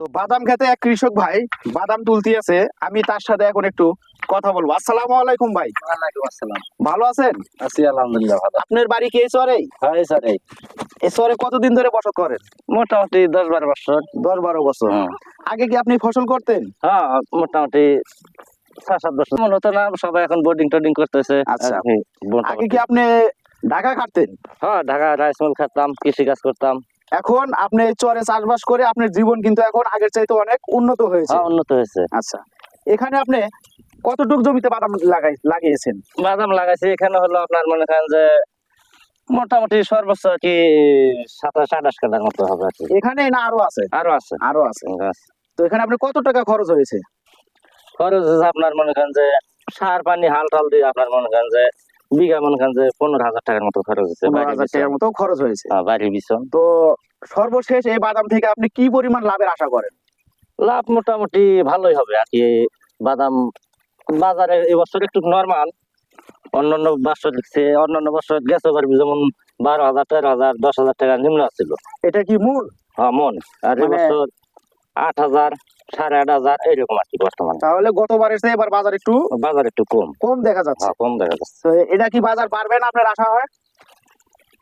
তো বাদাম খেতে এক কৃষক ভাই বাদাম তুলতে আছে, আমি তার সাথে এখন একটু কথা বলবো। আসসালামু আলাইকুম ভাই। ওয়ালাইকুম আসসালাম। ভালো আছেন? আছি আলহামদুলিল্লাহ ভালো। আপনার বাড়ি কি এই চরে? হ্যাঁ স্যার, এই এই চরে কতদিন ধরে বসত করেন? মোটামুটি 10-12 বছর। 10-12 বছর। হুম। আগে কি আপনি ফসল করতেন? হ্যাঁ মোটামুটি 6-7 বছর মনে হতো না, সবাই এখন বোর্ডিং টোডিং করতেছে। আচ্ছা। আর কি আগে মোটামুটি। কি আপনি ঢাকা খাটতেন? হ্যাঁ ঢাকা রাইস মিল খেতাম, কৃষি কাজ করতাম। এখন আপনি এই চরে চাষবাস করে আপনার জীবন কিন্তু এখন আগের চাইতে অনেক উন্নত হয়েছে। হ্যাঁ উন্নত হয়েছে। আচ্ছা, এখানে আপনি কতটুক জমিতে বাদাম লাগিয়েছেন? বাদাম লাগাইছি এখানে হলো আপনার মনে করেন যে মোটামুটি সর্বোচ্চ আর কি 27-28 কাঠার মতো হবে আর কি। এখানে না আরো আছে? আরো আছে আরো আছে। গাছ। তো এখানে আপনি কত টাকা খরচ হয়েছে? খরচ হচ্ছে আপনার মনে করেন যে সার পানি হাল টাল দিয়ে আপনার মনে করেন যে বিঘা মনে করেন যে 15,000 টাকার মতো খরচ হচ্ছে। 15,000 টাকার মতো খরচ হয়েছে। বাড়ির বিছন। তো সর্বশেষ এই বাদাম থেকে আপনি কি পরিমাণ লাভের আশা করেন? লাভ মোটামুটি ভালোই হবে আর কি। বাদাম বাজারে এবছর একটু নরমাল, অন্যান্য বছর গেছে পারবি যেমন 12,000, 13,000, 10,000 টাকা নিম্ন ছিল। এটা কি মূল? হ্যাঁ মন। আর মানে- এবছর 8,000, 8,500 এইরকম আর কি বর্তমানে। তাহলে গতবারের চেয়ে এবার বাজার একটু বাজার একটু কম। কম দেখা যাচ্ছে। হ্যাঁ কম দেখা যাচ্ছে। তো এটা কি বাজার বাড়বে না আপনার আশা হয়?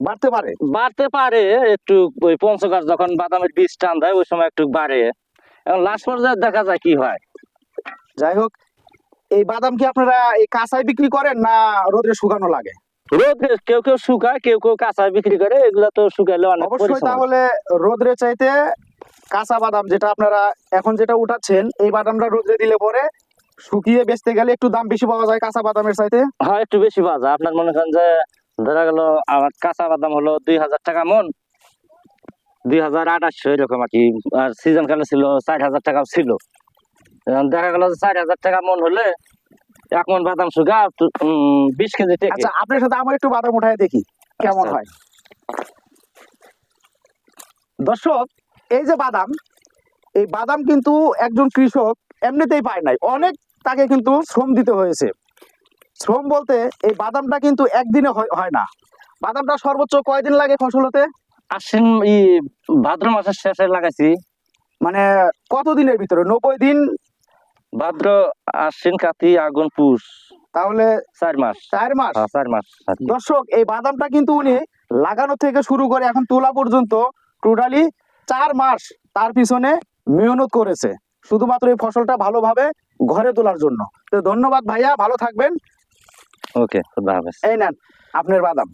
বাড়তে পারে। বাড়তে পারে একটু, ওই পঞ্চগড় যখন বাদামের বীজ টান দেয় ওই সময় একটু বাড়ে। এখন লাস্ট পর্যায়ে দেখা যায় কি হয়। যাই হোক, এই বাদাম কি আপনারা এই কাঁচাই বিক্রি করেন না রোদে শুকানো লাগে? রোদে কেউ কেউ শুকায়, কেউ কেউ কাঁচায় বিক্রি করে। এগুলা তো শুকাইলে অনেক অবশ্যই পরিশ্রম। তাহলে রোদ্রে চাইতে কাঁচা বাদাম যেটা আপনারা এখন যেটা উঠাচ্ছেন, এই বাদামটা রোদ্রে দিলে পরে শুকিয়ে বেচতে গেলে একটু দাম বেশি পাওয়া যায় কাঁচা বাদামের চাইতে। হ্যাঁ একটু বেশি পাওয়া যায়। আপনার মনে করেন যে ধরা গেল আমার কাঁচা বাদাম হলো 2,000 টাকা মন, 2,800 এরকম আর কি। আর সিজন কালে ছিল 4,000 টাকাও ছিল। এখন দেখা গেল যে 4,000 টাকা মন হলে 1 মন বাদাম শুকা 20 কেজি টেকে। আচ্ছা, আপনার সাথে আমার একটু বাদাম উঠায় দেখি কেমন আচ্ছা। হয়। দর্শক, এই যে বাদাম, এই বাদাম কিন্তু একজন কৃষক এমনিতেই পায় নাই, অনেক তাকে কিন্তু শ্রম দিতে হয়েছে। শ্রম বলতে এই বাদামটা কিন্তু একদিনে হয় না। বাদামটা সর্বোচ্চ কয়দিন লাগে ফসল হতে? আশ্বিন ভাদ্র মাসের শেষে লাগাইছি। মানে কত দিনের ভিতরে? 90 দিন? ভাদ্র, আশ্বিন, কার্তিক, আগুন, পুষ, তাহলে 4 মাস। 4 মাস। হ্যাঁ 4 মাস আর কি। দর্শক, এই বাদামটা কিন্তু উনি লাগানো থেকে শুরু করে এখন তোলা পর্যন্ত টোটালি 4 মাস তার পিছনে মেহনত করেছে, শুধুমাত্র এই ফসলটা ভালোভাবে ঘরে তোলার জন্য। তো ধন্যবাদ ভাইয়া, ভালো থাকবেন। ওকে, খুদা হাফেজ। এই নেন আপনার বাদাম।